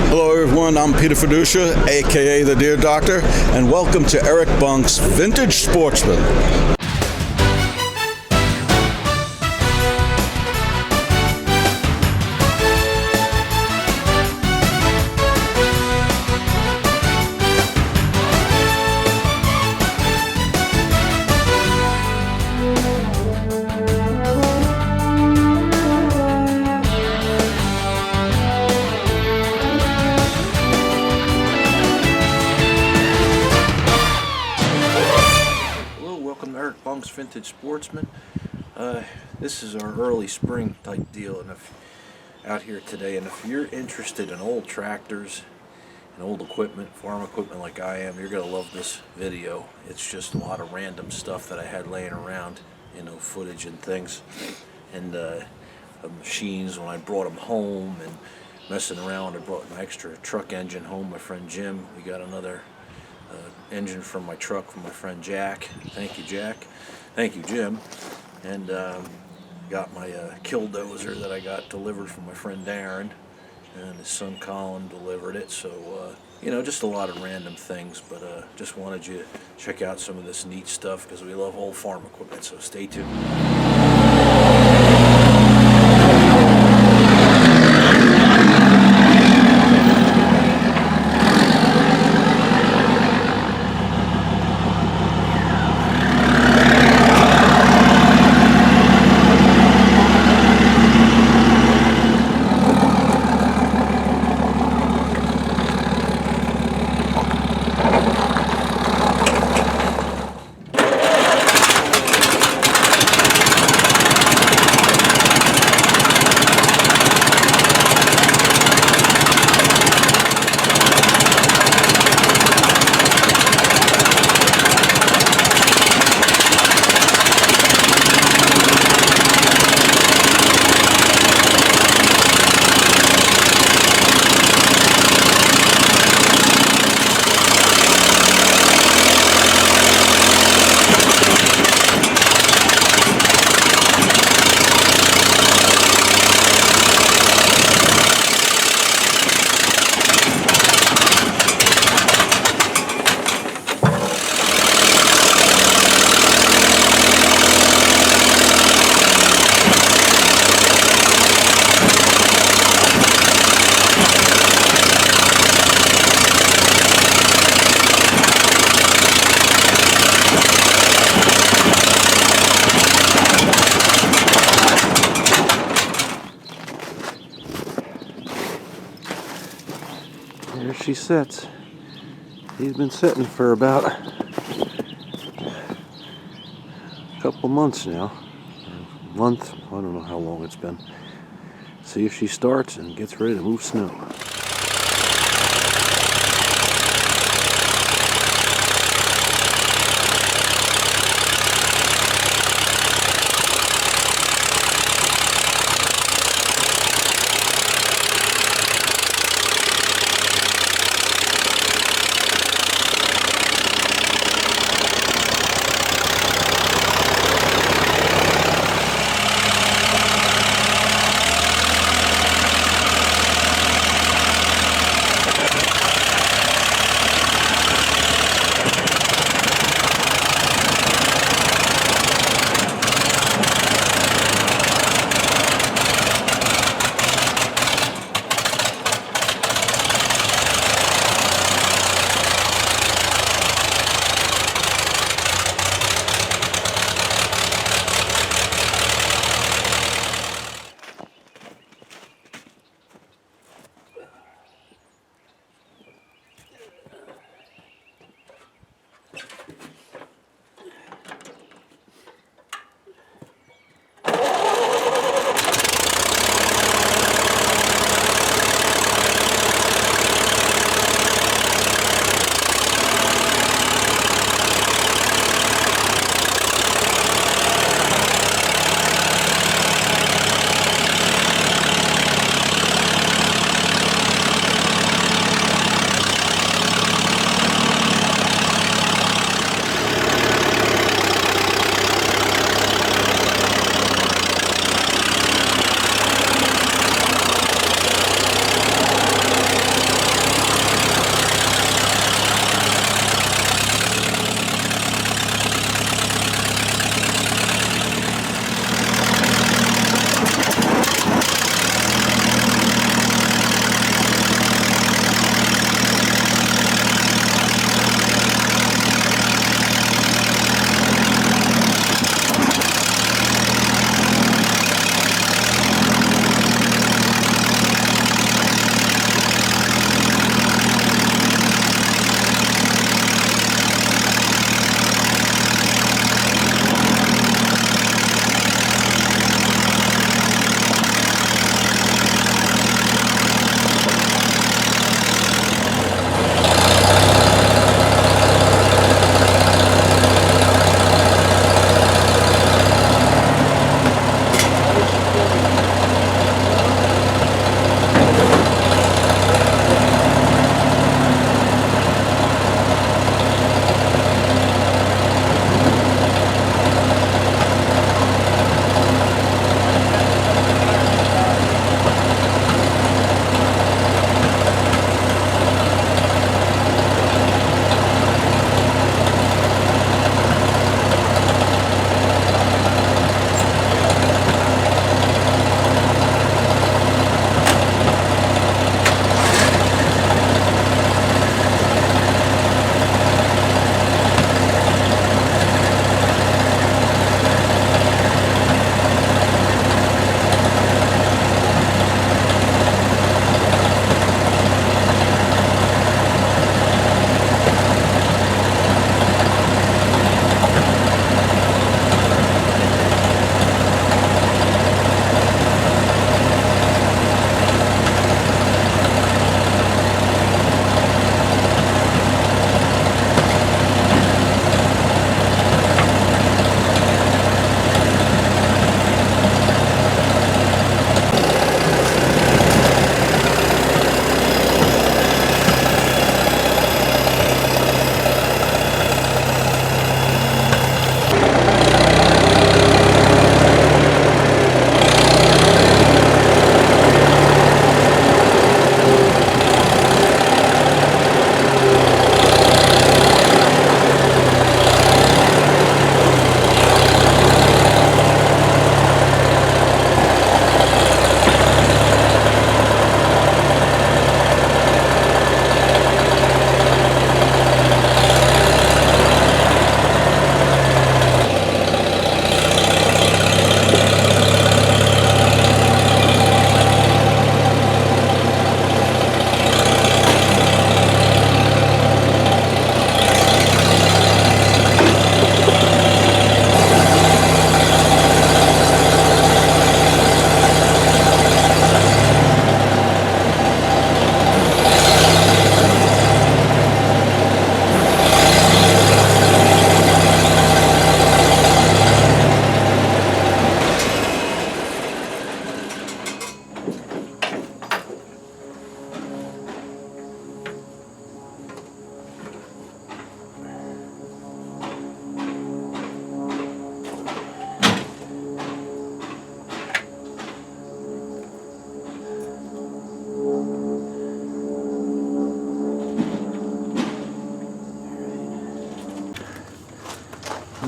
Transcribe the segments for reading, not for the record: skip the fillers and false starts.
Hello everyone, I'm Peter Fiducia, aka the Deer Doctor, and welcome to Eric Bunk's Vintage Sportsman. Eric Bunk's Vintage Sportsman. This is our early spring type deal, and out here today. And if you're interested in old tractors and old equipment, farm equipment like I am, you're gonna love this video. It's just a lot of random stuff that I had laying around, footage and things, and of machines when I brought them home and messing around. I brought my extra truck engine home. My friend Jim. We got another engine from my truck from my friend Jack. Thank you, Jack. Thank you, Jim. And got my killdozer that I got delivered from my friend Darren, and his son Colin delivered it. So just a lot of random things, but just wanted you to check out some of this neat stuff because we love old farm equipment. So stay tuned. There she sits. He's been sitting for about a couple months now. A month, I don't know how long it's been. See if she starts and gets ready to move snow.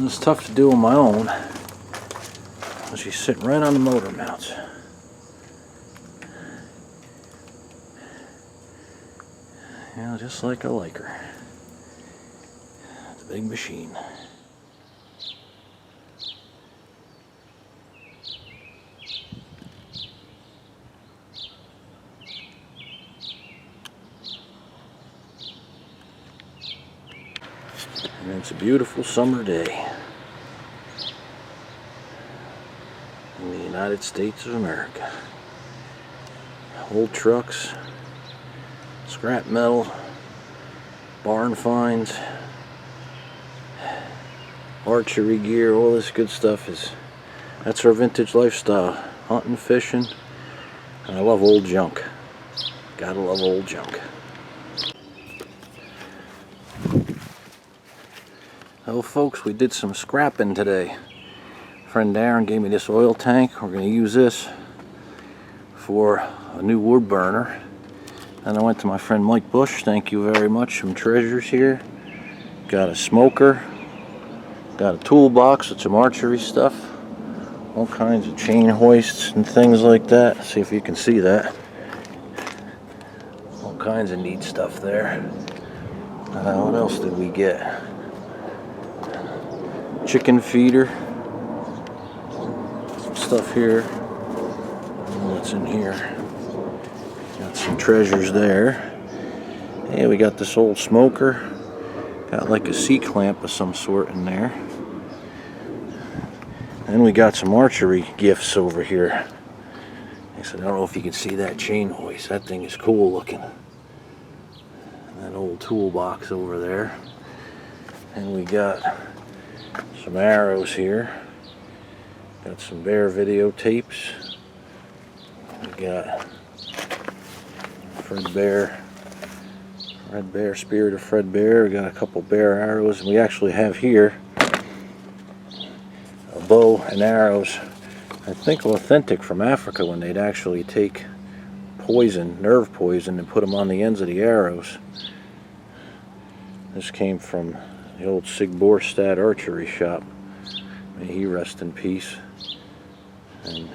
And it's tough to do on my own. She's sitting right on the motor mounts. Yeah, just like I like her. It's a big machine. And it's a beautiful summer day in the United States of America. Old trucks, scrap metal, barn finds, archery gear, all this good stuff that's our vintage lifestyle. Hunting, fishing, and I love old junk. Gotta love old junk. Oh folks, we did some scrapping today. Friend Darren gave me this oil tank. We're going to use this for a new wood burner. And I went to my friend Mike Bush, thank you very much. Some treasures here. Got a smoker. Got a toolbox with some archery stuff. All kinds of chain hoists and things like that. See if you can see that. All kinds of neat stuff there. What else did we get? Chicken feeder. Some stuff here. What's in here? Got some treasures there. Yeah, we got this old smoker. Got like a C-clamp of some sort in there. And we got some archery gifts over here. I said, I don't know if you can see that chain hoist. That thing is cool looking. And that old toolbox over there. And we got some arrows here. Got some bear videotapes. We got Fred Bear, Spirit of Fred Bear. We got a couple bear arrows, and we actually have here a bow and arrows, I think authentic from Africa, when they'd actually take poison, nerve poison, and put them on the ends of the arrows. This came from the old Sig Borstad archery shop. May he rest in peace. And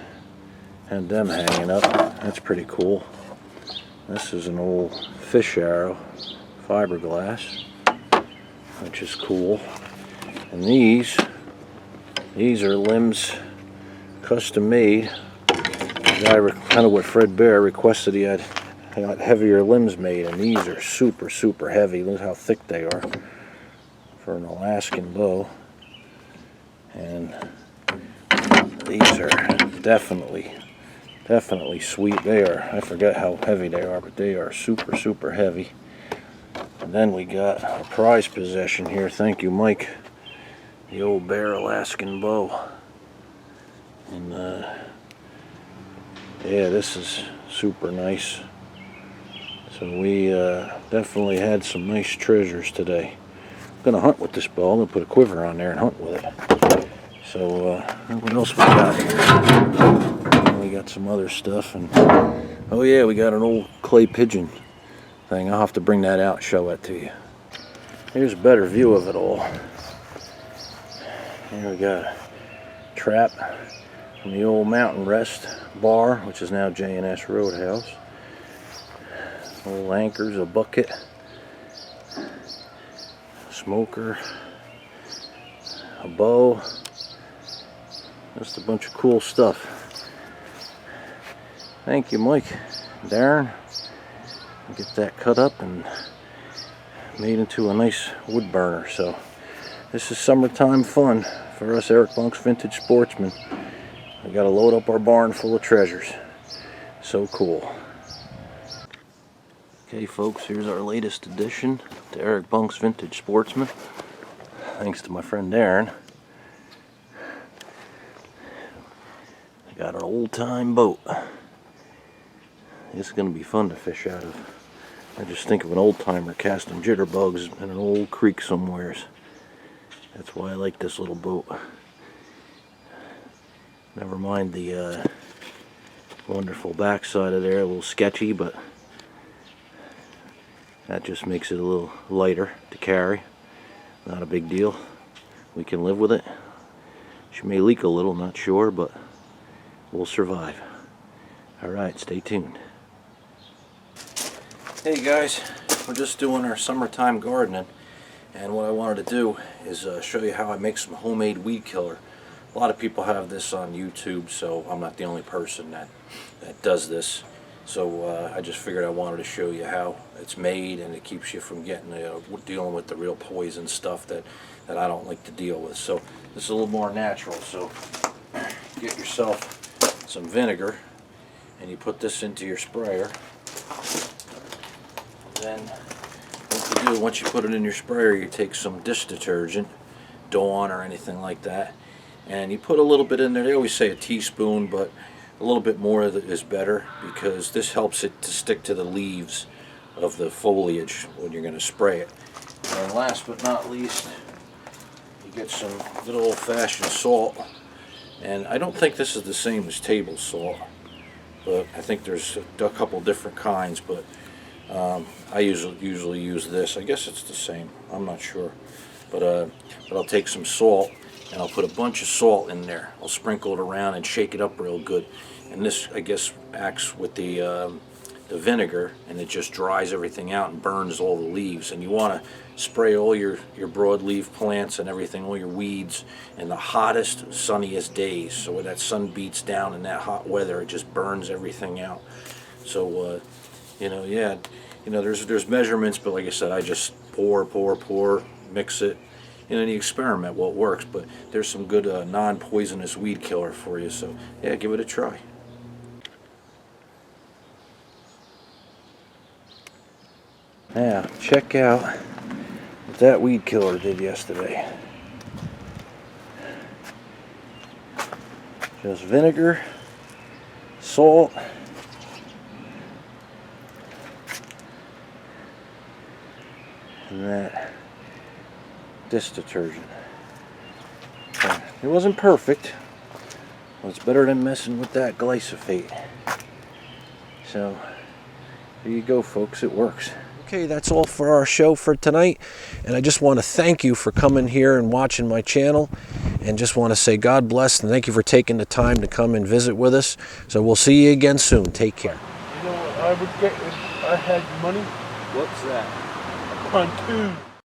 had them hanging up. That's pretty cool. This is an old fish arrow, fiberglass, which is cool. And these are limbs custom made. The guy, kind of what Fred Bear requested, he got heavier limbs made, and these are super, super heavy. Look how thick they are for an Alaskan bow. And these are definitely sweet. They are, I forget how heavy they are, but they are super, super heavy. And then we got a prized possession here. Thank you, Mike. The old Bear Alaskan bow. And yeah, this is super nice. So we definitely had some nice treasures today. I'm gonna hunt with this bow. I'm gonna put a quiver on there and hunt with it. So what else we got here? We got some other stuff, and oh yeah, we got an old clay pigeon thing. I'll have to bring that out and show it to you. Here's a better view of it all. Here we got a trap from the old Mountain Rest bar, which is now J&S Roadhouse. Old anchors, a bucket, smoker, a bow, just a bunch of cool stuff. Thank you, Mike, Darren. Get that cut up and made into a nice wood burner. So this is summertime fun for us Eric Bunks Vintage Sportsmen. We got to load up our barn full of treasures. So cool. Okay folks, here's our latest addition to Eric Bunks Vintage Sportsman. Thanks to my friend Darren. I got our old time boat. It's going to be fun to fish out of. I just think of an old timer casting jitterbugs in an old creek somewheres. That's why I like this little boat. Never mind the wonderful backside of there, a little sketchy, but that just makes it a little lighter to carry. Not a big deal. We can live with it. She may leak a little, not sure, but we'll survive. Alright, stay tuned. Hey guys, we're just doing our summertime gardening, and what I wanted to do is show you how I make some homemade weed killer. A lot of people have this on YouTube, so I'm not the only person that does this. So I just figured I wanted to show you how it's made, and it keeps you from getting dealing with the real poison stuff that I don't like to deal with. So this is a little more natural. So get yourself some vinegar, and you put this into your sprayer. Then what you do, once you put it in your sprayer, you take some dish detergent, Dawn or anything like that, and you put a little bit in there. They always say a teaspoon, but a little bit more is better, because this helps it to stick to the leaves of the foliage when you're going to spray it. And last but not least, you get some good old-fashioned salt. And I don't think this is the same as table salt, but I think there's a couple different kinds, but I usually use this. I guess it's the same. I'm not sure. But I'll take some salt, and I'll put a bunch of salt in there. I'll sprinkle it around and shake it up real good. And this, I guess, acts with the vinegar, and it just dries everything out and burns all the leaves. And you want to spray all your broadleaf plants and everything, all your weeds, in the hottest, sunniest days. So when that sun beats down in that hot weather, it just burns everything out. So there's measurements, but like I said, I just pour, mix it. And then you experiment what works, but there's some good non-poisonous weed killer for you, so yeah, give it a try. Now, check out what that weed killer did yesterday. Just vinegar, salt, and that dish detergent. It wasn't perfect, but it's better than messing with that glyphosate. So there you go, folks, it works. Okay, that's all for our show for tonight, and I just want to thank you for coming here and watching my channel, and just want to say God bless, and thank you for taking the time to come and visit with us. So we'll see you again soon. Take care. You know what I would get if I had money? What's that? A pontoon.